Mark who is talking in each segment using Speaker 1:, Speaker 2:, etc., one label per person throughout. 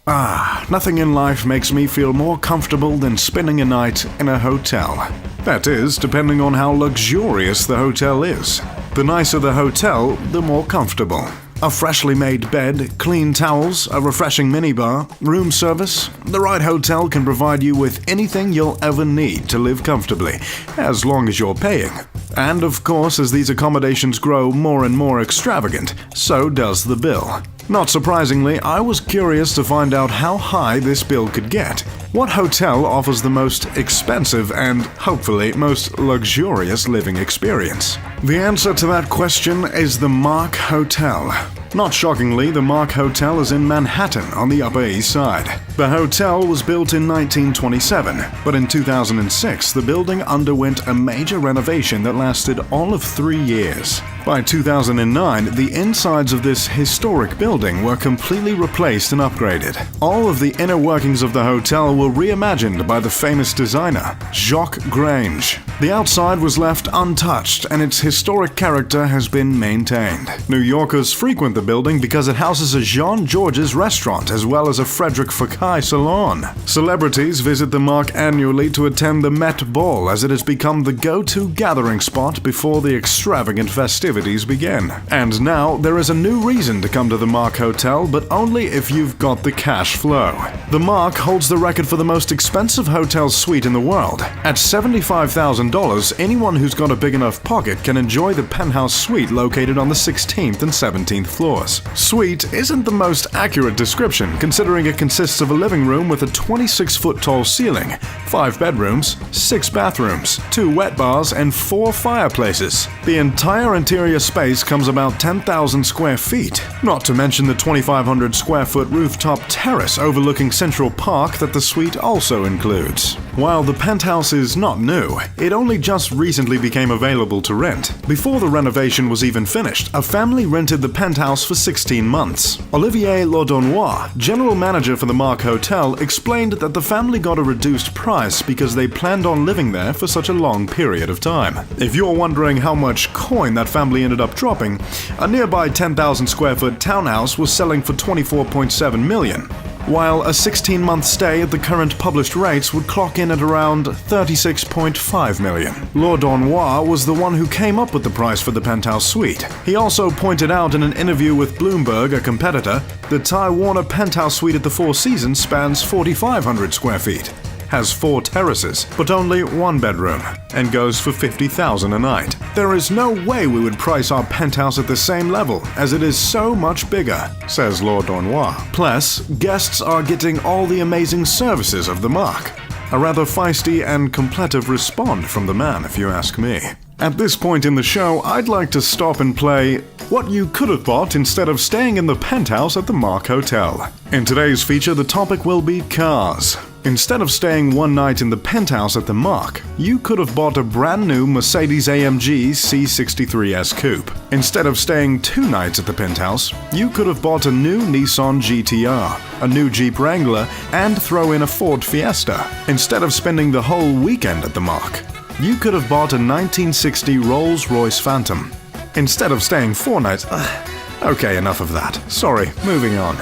Speaker 1: Nothing in life makes me feel more comfortable than spending a night in a hotel. That is, depending on how luxurious the hotel is. The nicer the hotel, the more comfortable. A freshly made bed, clean towels, a refreshing minibar, room service. The right hotel can provide you with anything you'll ever need to live comfortably, as long as you're paying. And of course, as these accommodations grow more and more extravagant, so does the bill. Not surprisingly, I was curious to find out how high this bill could get. What hotel offers the most expensive and, hopefully, most luxurious living experience? The answer to that question is the Mark Hotel. Not shockingly, the Mark Hotel is in Manhattan on the Upper East Side. The hotel was built in 1927, but in 2006 the building underwent a major renovation that lasted all of 3 years. By 2009, the insides of this historic building were completely replaced and upgraded. All of the inner workings of the hotel were reimagined by the famous designer, Jacques Grange. The outside was left untouched and its historic character has been maintained. New Yorkers frequent the building because it houses a Jean Georges restaurant as well as a Frederic Fekkai salon. Celebrities visit the Mark annually to attend the Met Ball, as it has become the go-to gathering spot before the extravagant festivities begin. And now there is a new reason to come to the Mark Hotel, but only if you've got the cash flow. The Mark holds the record for the most expensive hotel suite in the world. At $75,000, anyone who's got a big enough pocket can enjoy the penthouse suite located on the 16th and 17th floors. Suite isn't the most accurate description, considering it consists of a living room with a 26-foot tall ceiling, 5 bedrooms, 6 bathrooms, 2 wet bars, and 4 fireplaces. The entire interior space comes about 10,000 square feet, not to mention the 2,500 square foot rooftop terrace overlooking Central Park that the suite also includes. While the penthouse is not new, it only just recently became available to rent. Before the renovation was even finished, a family rented the penthouse for 16 months. Olivier Laudonnois, general manager for the Mark Hotel, explained that the family got a reduced price because they planned on living there for such a long period of time. If you're wondering how much coin that family ended up dropping, a nearby 10,000 square foot townhouse was selling for $24.7 million. While a 16-month stay at the current published rates would clock in at around $36.5 million. Laudonnois was the one who came up with the price for the penthouse suite. He also pointed out in an interview with Bloomberg, a competitor, the Ty Warner penthouse suite at the Four Seasons spans 4,500 square feet, has 4 terraces, but only 1 bedroom, and goes for $50,000 a night. There is no way we would price our penthouse at the same level, as it is so much bigger, says Laudonnois. Plus, guests are getting all the amazing services of the Mark. A rather feisty and completive respond from the man, if you ask me. At this point in the show, I'd like to stop and play what you could have bought instead of staying in the penthouse at the Mark Hotel. In today's feature, the topic will be cars. Instead of staying one night in the penthouse at the Mark, you could have bought a brand new Mercedes-AMG C63S Coupe. Instead of staying 2 nights at the penthouse, you could have bought a new Nissan GTR, a new Jeep Wrangler, and throw in a Ford Fiesta. Instead of spending the whole weekend at the Mark, you could have bought a 1960 Rolls-Royce Phantom. Instead of staying 4 nights... Okay, enough of that. Sorry, moving on.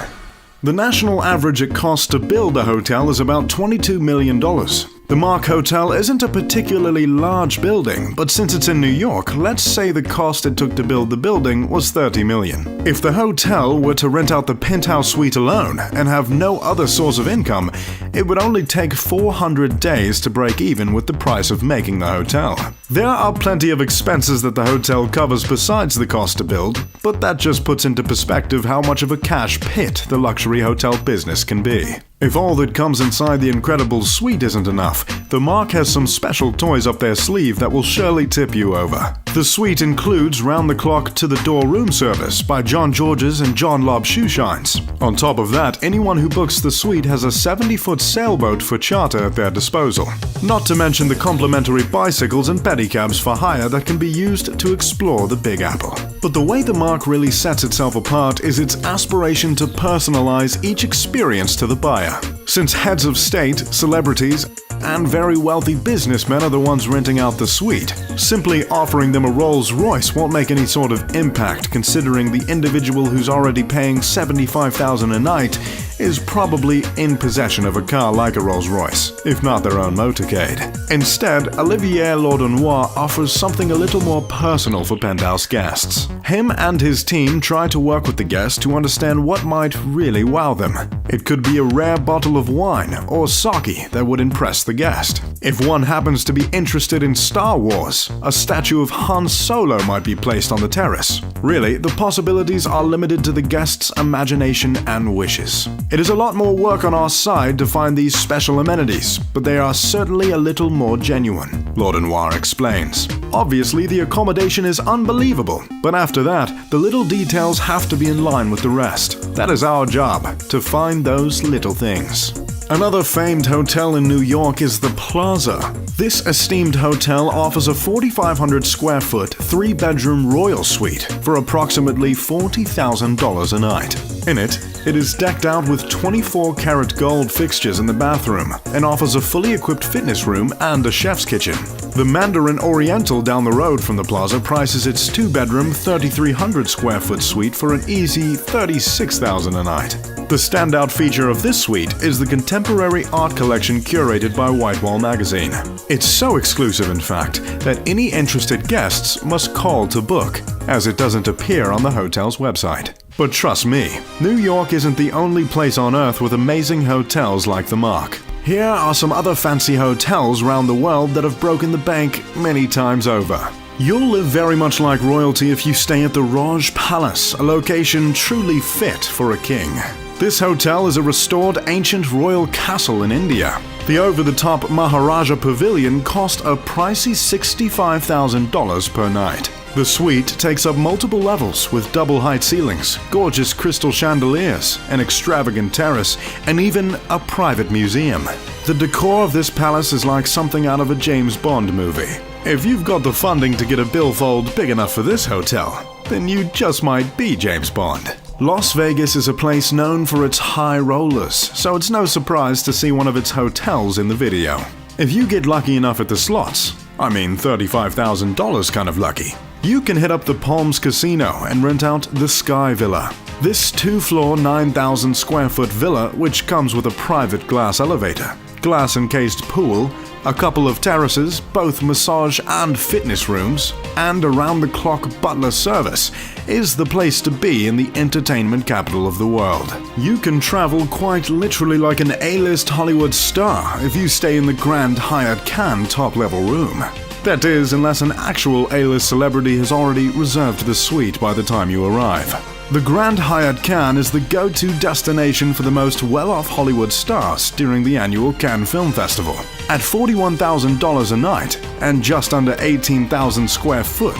Speaker 1: The national average it costs to build a hotel is about $22 million. The Mark Hotel isn't a particularly large building, but since it's in New York, let's say the cost it took to build the building was $30 million. If the hotel were to rent out the penthouse suite alone and have no other source of income, it would only take 400 days to break even with the price of making the hotel. There are plenty of expenses that the hotel covers besides the cost to build, but that just puts into perspective how much of a cash pit the luxury hotel business can be. If all that comes inside the incredible suite isn't enough, the Mark has some special toys up their sleeve that will surely tip you over. The suite includes round-the-clock to-the-door room service by Jean Georges and John Lobb Shoe Shines. On top of that, anyone who books the suite has a 70-foot sailboat for charter at their disposal. Not to mention the complimentary bicycles and pedicabs for hire that can be used to explore the Big Apple. But the way the Mark really sets itself apart is its aspiration to personalize each experience to the buyer. Since heads of state, celebrities, and very wealthy businessmen are the ones renting out the suite, simply offering them a Rolls-Royce won't make any sort of impact, considering the individual who's already paying $75,000 a night is probably in possession of a car like a Rolls-Royce, if not their own motorcade. Instead, Olivier Laudenois offers something a little more personal for Penthouse guests. Him and his team try to work with the guest to understand what might really wow them. It could be a rare bottle of wine or sake that would impress the guest. If one happens to be interested in Star Wars, a statue of Han Solo might be placed on the terrace. Really, the possibilities are limited to the guest's imagination and wishes. It is a lot more work on our side to find these special amenities, but they are certainly a little more genuine, Laudenois explains. Obviously, the accommodation is unbelievable, but after that, the little details have to be in line with the rest. That is our job, to find those little things. Another famed hotel in New York is the Plaza. This esteemed hotel offers a 4,500 square foot, 3-bedroom royal suite for approximately $40,000 a night. In it is decked out with 24-karat gold fixtures in the bathroom and offers a fully equipped fitness room and a chef's kitchen. The Mandarin Oriental down the road from the Plaza prices its 2-bedroom, 3,300 square foot suite for an easy $36,000 a night. The standout feature of this suite is the contemporary art collection curated by Whitewall magazine. It's so exclusive, in fact, that any interested guests must call to book, as it doesn't appear on the hotel's website. But trust me, New York isn't the only place on Earth with amazing hotels like the Mark. Here are some other fancy hotels around the world that have broken the bank many times over. You'll live very much like royalty if you stay at the Raj Palace, a location truly fit for a king. This hotel is a restored ancient royal castle in India. The over-the-top Maharaja Pavilion cost a pricey $65,000 per night. The suite takes up multiple levels with double-height ceilings, gorgeous crystal chandeliers, an extravagant terrace, and even a private museum. The decor of this palace is like something out of a James Bond movie. If you've got the funding to get a billfold big enough for this hotel, then you just might be James Bond. Las Vegas is a place known for its high rollers, so it's no surprise to see one of its hotels in the video. If you get lucky enough at the slots, I mean $35,000 kind of lucky, you can hit up the Palms Casino and rent out the Sky Villa. This 2-floor, 9,000 square foot villa, which comes with a private glass elevator, glass-encased pool, a couple of terraces, both massage and fitness rooms, and around-the-clock butler service, is the place to be in the entertainment capital of the world. You can travel quite literally like an A-list Hollywood star if you stay in the Grand Hyatt Cannes top-level room. That is, unless an actual A-list celebrity has already reserved the suite by the time you arrive. The Grand Hyatt Cannes is the go-to destination for the most well-off Hollywood stars during the annual Cannes Film Festival. At $41,000 a night and just under 18,000 square foot.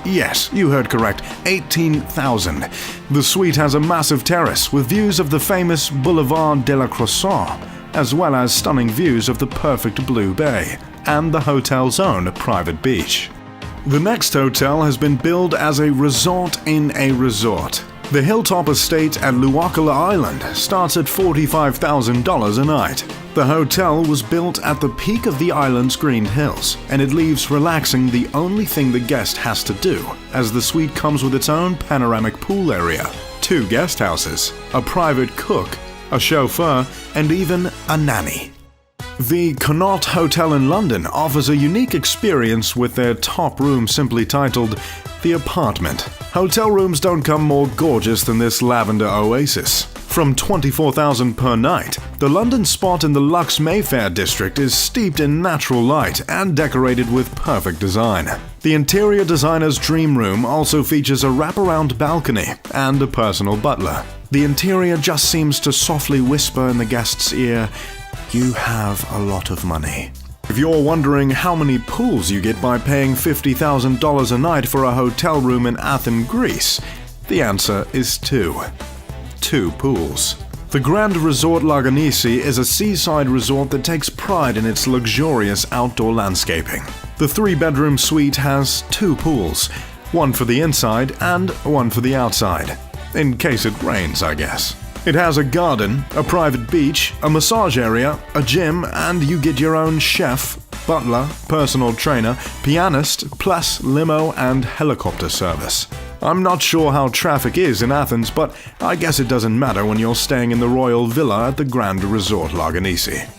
Speaker 1: Yes, you heard correct, 18,000. The suite has a massive terrace with views of the famous Boulevard de la Croissant, as well as stunning views of the perfect Blue Bay and the hotel's own private beach. The next hotel has been billed as a resort in a resort. The Hilltop Estate at Luakala Island starts at $45,000 a night. The hotel was built at the peak of the island's green hills, and it leaves relaxing the only thing the guest has to do, as the suite comes with its own panoramic pool area, 2 guest houses, a private cook, a chauffeur, and even a nanny. The Connaught Hotel in London offers a unique experience with their top room simply titled The Apartment. Hotel rooms don't come more gorgeous than this lavender oasis. From $24,000 per night, the London spot in the Lux Mayfair district is steeped in natural light and decorated with perfect design. The interior designer's dream room also features a wraparound balcony and a personal butler. The interior just seems to softly whisper in the guest's ear, "You have a lot of money." If you're wondering how many pools you get by paying $50,000 a night for a hotel room in Athens, Greece, the answer is 2. 2 pools. The Grand Resort Laganisi is a seaside resort that takes pride in its luxurious outdoor landscaping. The 3-bedroom suite has 2 pools, one for the inside and one for the outside. In case it rains, I guess. It has a garden, a private beach, a massage area, a gym, and you get your own chef, butler, personal trainer, pianist, plus limo and helicopter service. I'm not sure how traffic is in Athens, but I guess it doesn't matter when you're staying in the royal villa at the Grand Resort Laganisi.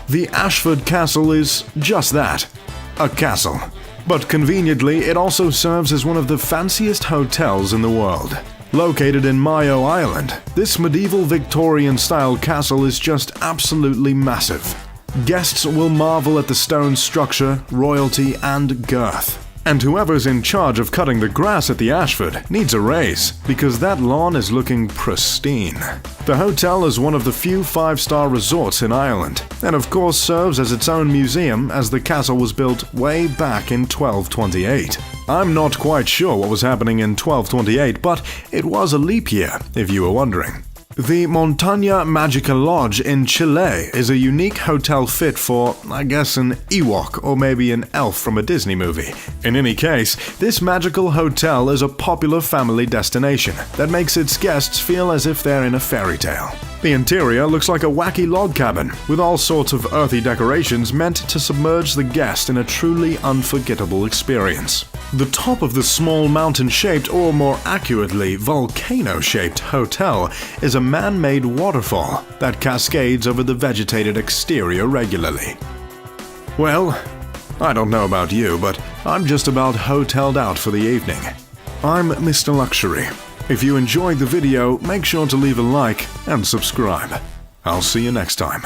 Speaker 1: The Ashford Castle is just that, a castle. But conveniently, it also serves as one of the fanciest hotels in the world. Located in Mayo Island, this medieval Victorian-style castle is just absolutely massive. Guests will marvel at the stone structure, royalty, and girth. And whoever's in charge of cutting the grass at the Ashford needs a raise, because that lawn is looking pristine. The hotel is one of the few 5-star resorts in Ireland, and of course serves as its own museum as the castle was built way back in 1228. I'm not quite sure what was happening in 1228, but it was a leap year, if you were wondering. The Montaña Magica Lodge in Chile is a unique hotel fit for, I guess, an Ewok or maybe an elf from a Disney movie. In any case, this magical hotel is a popular family destination that makes its guests feel as if they're in a fairy tale. The interior looks like a wacky log cabin, with all sorts of earthy decorations meant to submerge the guest in a truly unforgettable experience. The top of the small mountain-shaped, or more accurately, volcano-shaped hotel is a man-made waterfall that cascades over the vegetated exterior regularly. Well, I don't know about you, but I'm just about hoteled out for the evening. I'm Mr. Luxury. If you enjoyed the video, make sure to leave a like and subscribe. I'll see you next time.